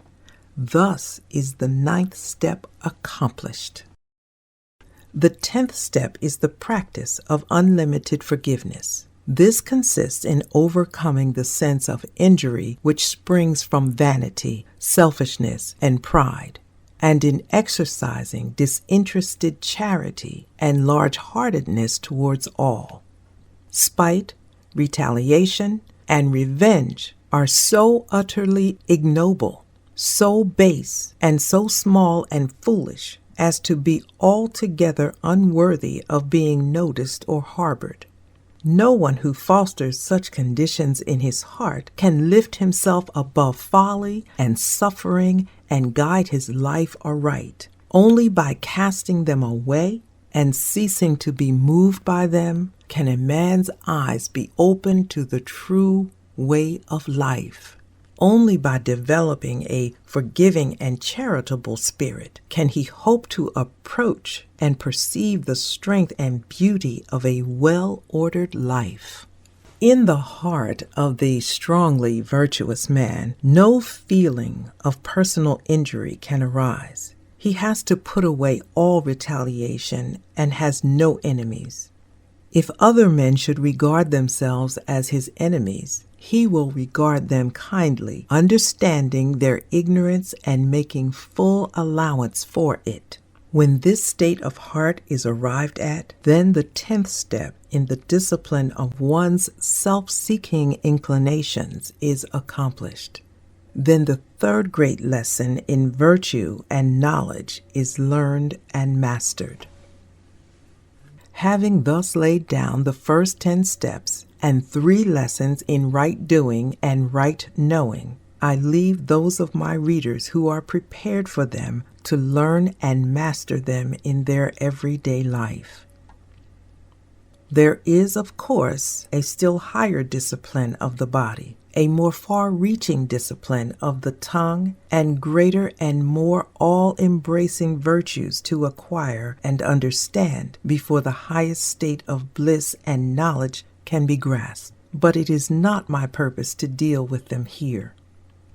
Thus is the 9th step accomplished. The 10th step is the practice of unlimited forgiveness. This consists in overcoming the sense of injury which springs from vanity, selfishness, and pride, and in exercising disinterested charity and large-heartedness towards all. Spite, retaliation, and revenge are so utterly ignoble so base and so small and foolish as to be altogether unworthy of being noticed or harbored. No one who fosters such conditions in his heart can lift himself above folly and suffering and guide his life aright. Only by casting them away and ceasing to be moved by them can a man's eyes be opened to the true way of life. Only by developing a forgiving and charitable spirit can he hope to approach and perceive the strength and beauty of a well-ordered life. In the heart of the strongly virtuous man, no feeling of personal injury can arise. He has to put away all retaliation and has no enemies. If other men should regard themselves as his enemies, he will regard them kindly, understanding their ignorance and making full allowance for it. When this state of heart is arrived at, then the 10th step in the discipline of one's self-seeking inclinations is accomplished. Then the 3rd great lesson in virtue and knowledge is learned and mastered. Having thus laid down the first 10 steps and 3 lessons in right doing and right knowing, I leave those of my readers who are prepared for them to learn and master them in their everyday life. There is, of course, a still higher discipline of the body, a more far-reaching discipline of the tongue, and greater and more all-embracing virtues to acquire and understand before the highest state of bliss and knowledge can be grasped. But it is not my purpose to deal with them here.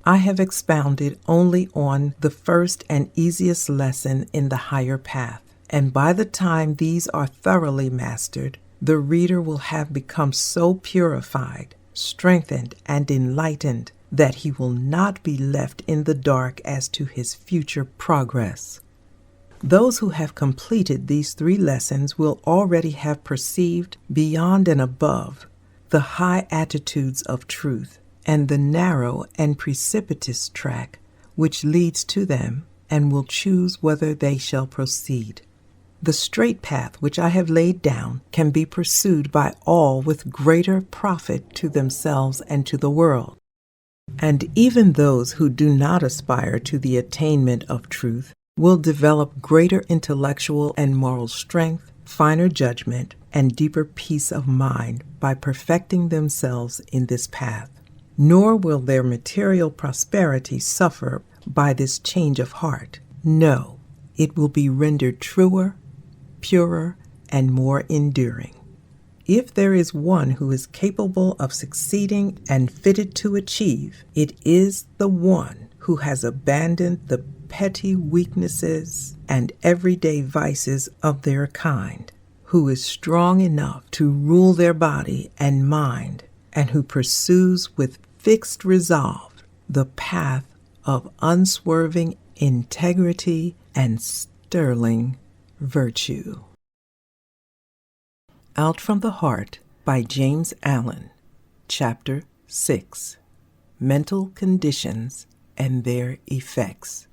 I have expounded only on the first and easiest lesson in the higher path, and by the time these are thoroughly mastered, the reader will have become so purified, strengthened, and enlightened that he will not be left in the dark as to his future progress. Those who have completed these 3 lessons will already have perceived beyond and above the high attitudes of truth and the narrow and precipitous track which leads to them, and will choose whether they shall proceed. The straight path which I have laid down can be pursued by all with greater profit to themselves and to the world. And even those who do not aspire to the attainment of truth will develop greater intellectual and moral strength, finer judgment, and deeper peace of mind by perfecting themselves in this path. Nor will their material prosperity suffer by this change of heart. No, it will be rendered truer, purer, and more enduring. If there is one who is capable of succeeding and fitted to achieve, it is the one who has abandoned the petty weaknesses and everyday vices of their kind, who is strong enough to rule their body and mind, and who pursues with fixed resolve the path of unswerving integrity and sterling virtue. Out from the Heart by James Allen, Chapter 6, Mental Conditions and Their Effects.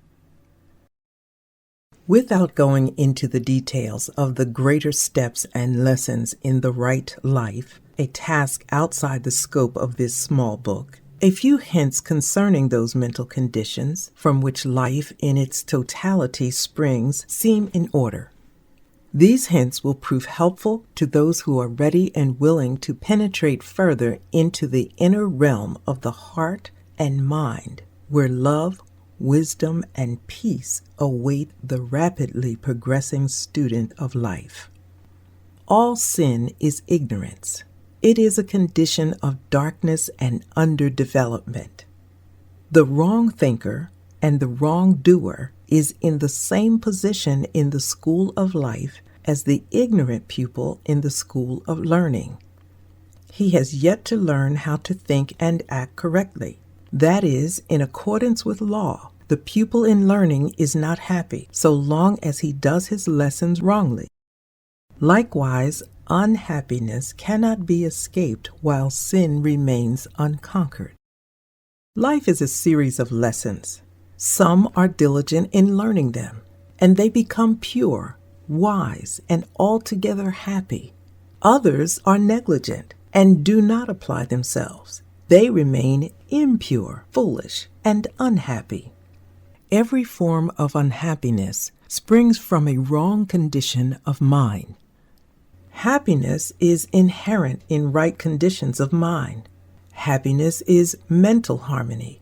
Without going into the details of the greater steps and lessons in the right life, a task outside the scope of this small book, a few hints concerning those mental conditions from which life in its totality springs seem in order. These hints will prove helpful to those who are ready and willing to penetrate further into the inner realm of the heart and mind, where love, wisdom, and peace await the rapidly progressing student of life. All sin is ignorance. It is a condition of darkness and underdevelopment. The wrong thinker and the wrong doer is in the same position in the school of life as the ignorant pupil in the school of learning. He has yet to learn how to think and act correctly. That is, in accordance with law. The pupil in learning is not happy so long as he does his lessons wrongly. Likewise, unhappiness cannot be escaped while sin remains unconquered. Life is a series of lessons. Some are diligent in learning them, and they become pure, wise, and altogether happy. Others are negligent and do not apply themselves. They remain impure, foolish, and unhappy. Every form of unhappiness springs from a wrong condition of mind. Happiness is inherent in right conditions of mind. Happiness is mental harmony.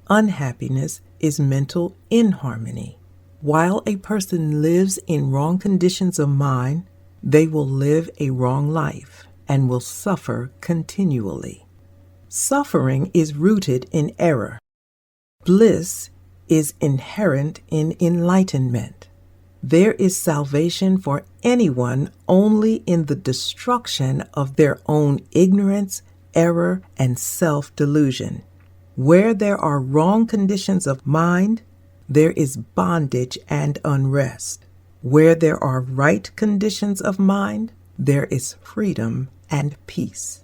Unhappiness is mental inharmony. While a person lives in wrong conditions of mind, they will live a wrong life and will suffer continually. Suffering is rooted in error. Bliss is inherent in enlightenment. There is salvation for anyone only in the destruction of their own ignorance, error, and self-delusion. Where there are wrong conditions of mind, there is bondage and unrest. Where there are right conditions of mind, there is freedom and peace.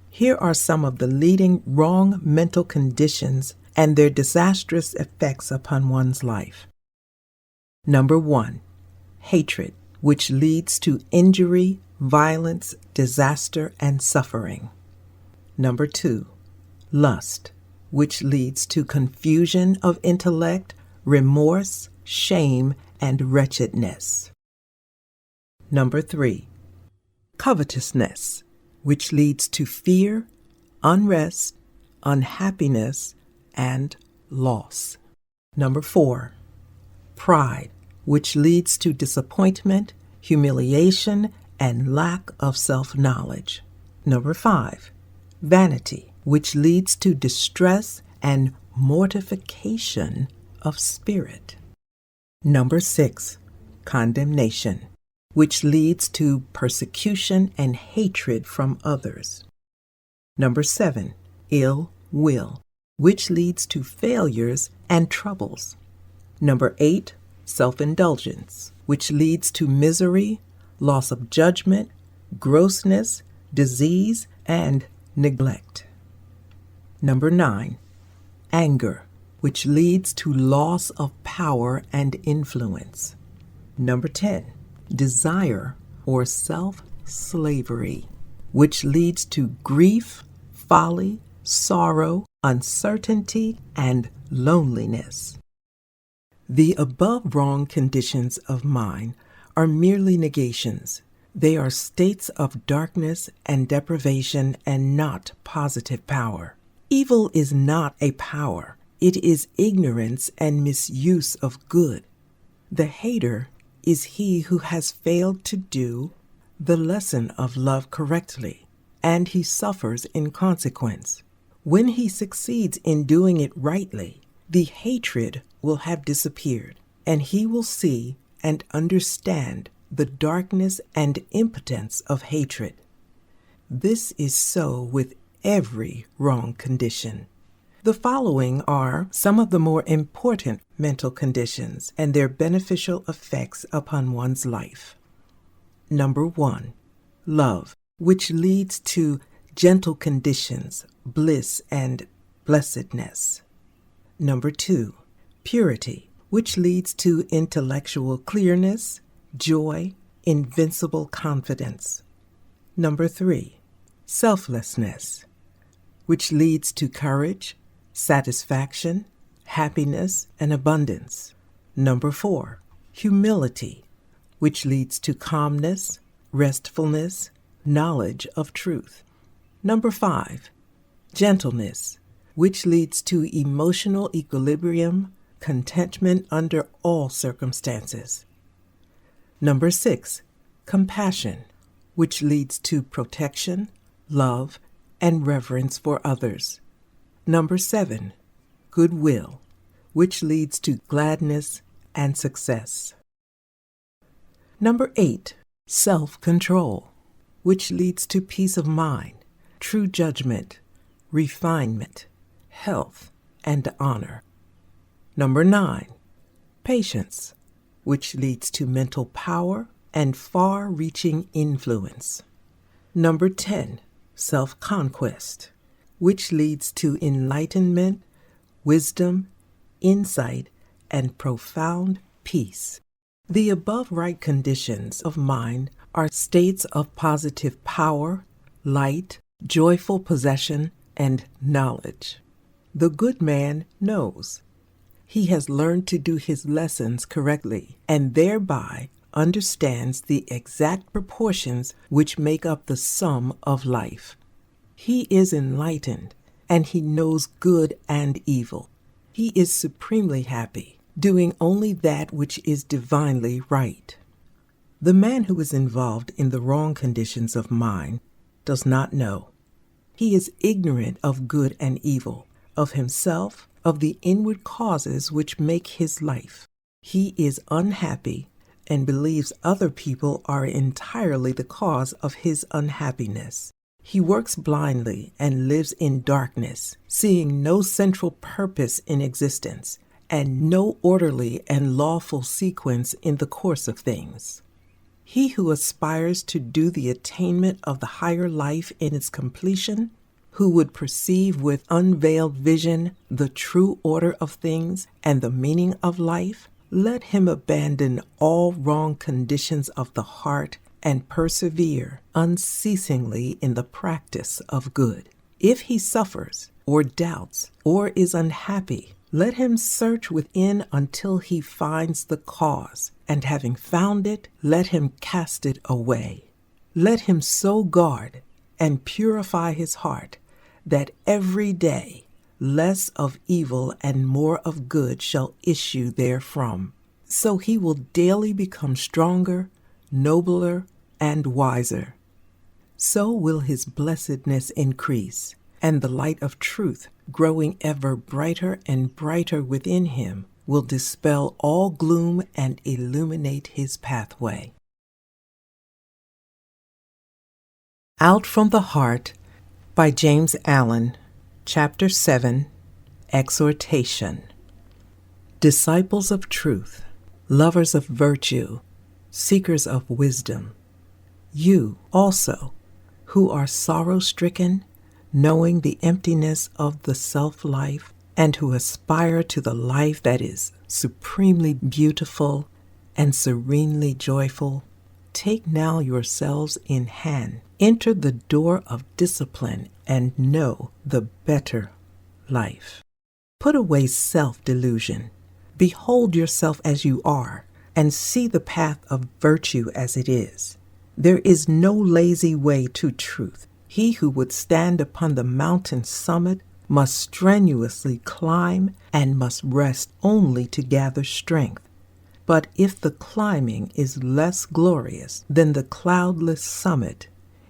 Here are some of the leading wrong mental conditions and their disastrous effects upon one's life. Number 1, hatred, which leads to injury, violence, disaster, and suffering. Number 2, lust, which leads to confusion of intellect, remorse, shame, and wretchedness. Number 3, covetousness, which leads to fear, unrest, unhappiness, and loss. Number 4, pride, which leads to disappointment, humiliation, and lack of self-knowledge. Number 5, vanity, which leads to distress and mortification of spirit. Number 6, condemnation, which leads to persecution and hatred from others. Number 7, ill will, which leads to failures and troubles. Number 8, self-indulgence, which leads to misery, loss of judgment, grossness, disease, and neglect. Number 9, anger, which leads to loss of power and influence. Number 10, desire or self-slavery, which leads to grief, folly, sorrow, uncertainty, and loneliness. The above wrong conditions of mind are merely negations. They are states of darkness and deprivation and not positive power. Evil is not a power. It is ignorance and misuse of good. The hater is he who has failed to do the lesson of love correctly, and he suffers in consequence. When he succeeds in doing it rightly, the hatred will have disappeared, and he will see and understand the darkness and impotence of hatred. This is so with every wrong condition. The following are some of the more important mental conditions and their beneficial effects upon one's life. Number 1, love, which leads to gentle conditions, bliss, and blessedness. Number 2, purity, which leads to intellectual clearness, joy, invincible confidence. Number 3, selflessness, which leads to courage, satisfaction, happiness, and abundance. Number 4, humility, which leads to calmness, restfulness, knowledge of truth. Number 5, gentleness, which leads to emotional equilibrium, contentment under all circumstances. Number 6, compassion, which leads to protection, love, and reverence for others. Number 7, goodwill, which leads to gladness and success. Number 8, self-control, which leads to peace of mind, true judgment, refinement, health, and honor. Number 9, patience, which leads to mental power and far-reaching influence. Number 10, self-conquest, which leads to enlightenment, wisdom, insight, and profound peace. The above right conditions of mind are states of positive power, light, joyful possession, and knowledge. The good man knows. He has learned to do his lessons correctly and thereby understands the exact proportions which make up the sum of life. He is enlightened and he knows good and evil. He is supremely happy, doing only that which is divinely right. The man who is involved in the wrong conditions of mind does not know. He is ignorant of good and evil, of himself, of the inward causes which make his life. He is unhappy and believes other people are entirely the cause of his unhappiness. He works blindly and lives in darkness, seeing no central purpose in existence and no orderly and lawful sequence in the course of things. He who aspires to do the attainment of the higher life in its completion, who would perceive with unveiled vision the true order of things and the meaning of life, let him abandon all wrong conditions of the heart and persevere unceasingly in the practice of good. If he suffers, or doubts, or is unhappy, let him search within until he finds the cause, and having found it, let him cast it away. Let him so guard and purify his heart that every day less of evil and more of good shall issue therefrom. So he will daily become stronger, nobler, and wiser. So will his blessedness increase, and the light of truth, growing ever brighter and brighter within him, will dispel all gloom and illuminate his pathway. Out from the Heart by James Allen, Chapter 7, Exhortation. Disciples of truth, lovers of virtue, seekers of wisdom, you also, who are sorrow-stricken, knowing the emptiness of the self-life, and who aspire to the life that is supremely beautiful and serenely joyful, take now yourselves in hand. Enter the door of discipline and know the better life. Put away self-delusion. Behold yourself as you are, and see the path of virtue as it is. There is no lazy way to truth. He who would stand upon the mountain summit must strenuously climb and must rest only to gather strength. But if the climbing is less glorious than the cloudless summit,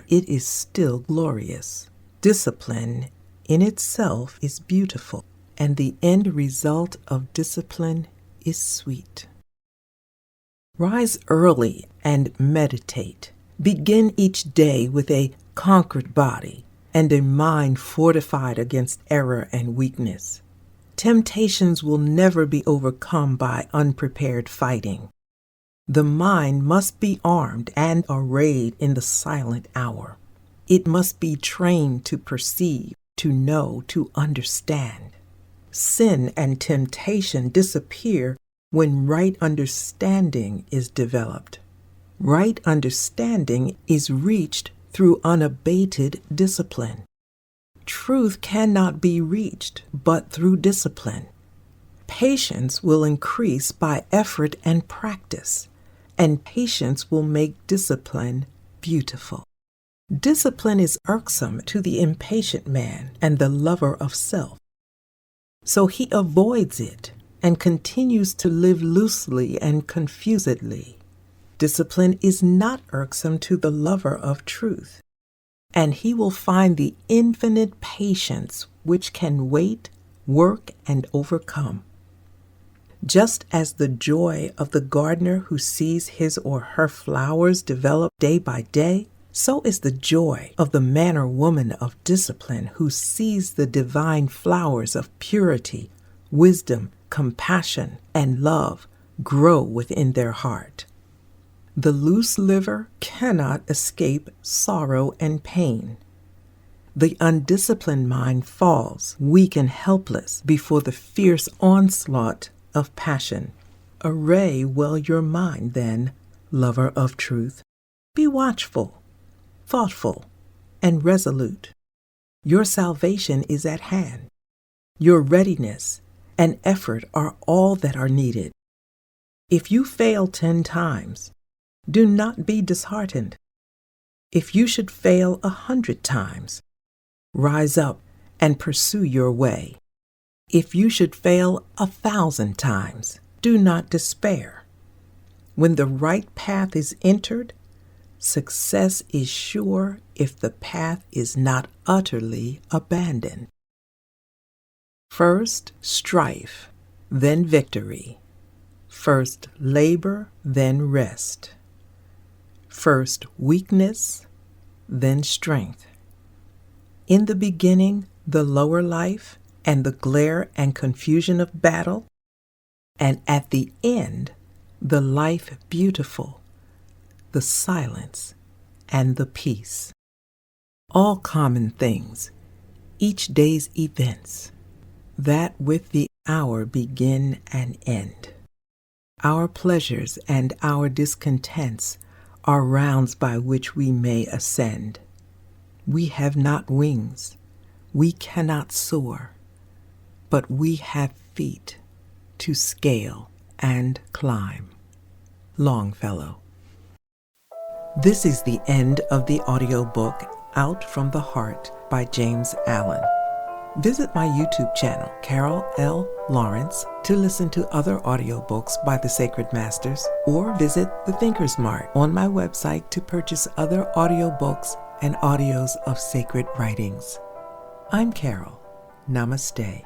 it is still glorious. Discipline in itself is beautiful, and the end result of discipline is sweet. Rise early and meditate. Begin each day with a conquered body and a mind fortified against error and weakness. Temptations will never be overcome by unprepared fighting. The mind must be armed and arrayed in the silent hour. It must be trained to perceive, to know, to understand. Sin and temptation disappear when right understanding is developed. Right understanding is reached through unabated discipline. Truth cannot be reached but through discipline. Patience will increase by effort and practice, and patience will make discipline beautiful. Discipline is irksome to the impatient man and the lover of self. So he avoids it and continues to live loosely and confusedly. Discipline is not irksome to the lover of truth, and he will find the infinite patience which can wait, work, and overcome. Just as the joy of the gardener who sees his or her flowers develop day by day, so is the joy of the man or woman of discipline who sees the divine flowers of purity, wisdom, compassion, and love grow within their heart. The loose liver cannot escape sorrow and pain. The undisciplined mind falls, weak and helpless, before the fierce onslaught of passion. Array well your mind, then, lover of truth. Be watchful, thoughtful, and resolute. Your salvation is at hand. Your readiness and effort are all that are needed. If you fail 10 times, do not be disheartened. If you should fail 100 times, rise up and pursue your way. If you should fail 1,000 times, do not despair. When the right path is entered, success is sure if the path is not utterly abandoned. First strife, then victory. First labor, then rest. First weakness, then strength. In the beginning, the lower life and the glare and confusion of battle, and at the end, the life beautiful, the silence and the peace. All common things, each day's events, that with the hour begin and end. Our pleasures and our discontents are rounds by which we may ascend. We have not wings, we cannot soar, but we have feet to scale and climb. Longfellow. This is the end of the audiobook Out from the Heart by James Allen. Visit my YouTube channel, Carol L. Lawrence, to listen to other audiobooks by the Sacred Masters, or visit the Thinker's Mart on my website to purchase other audiobooks and audios of sacred writings. I'm Carol. Namaste.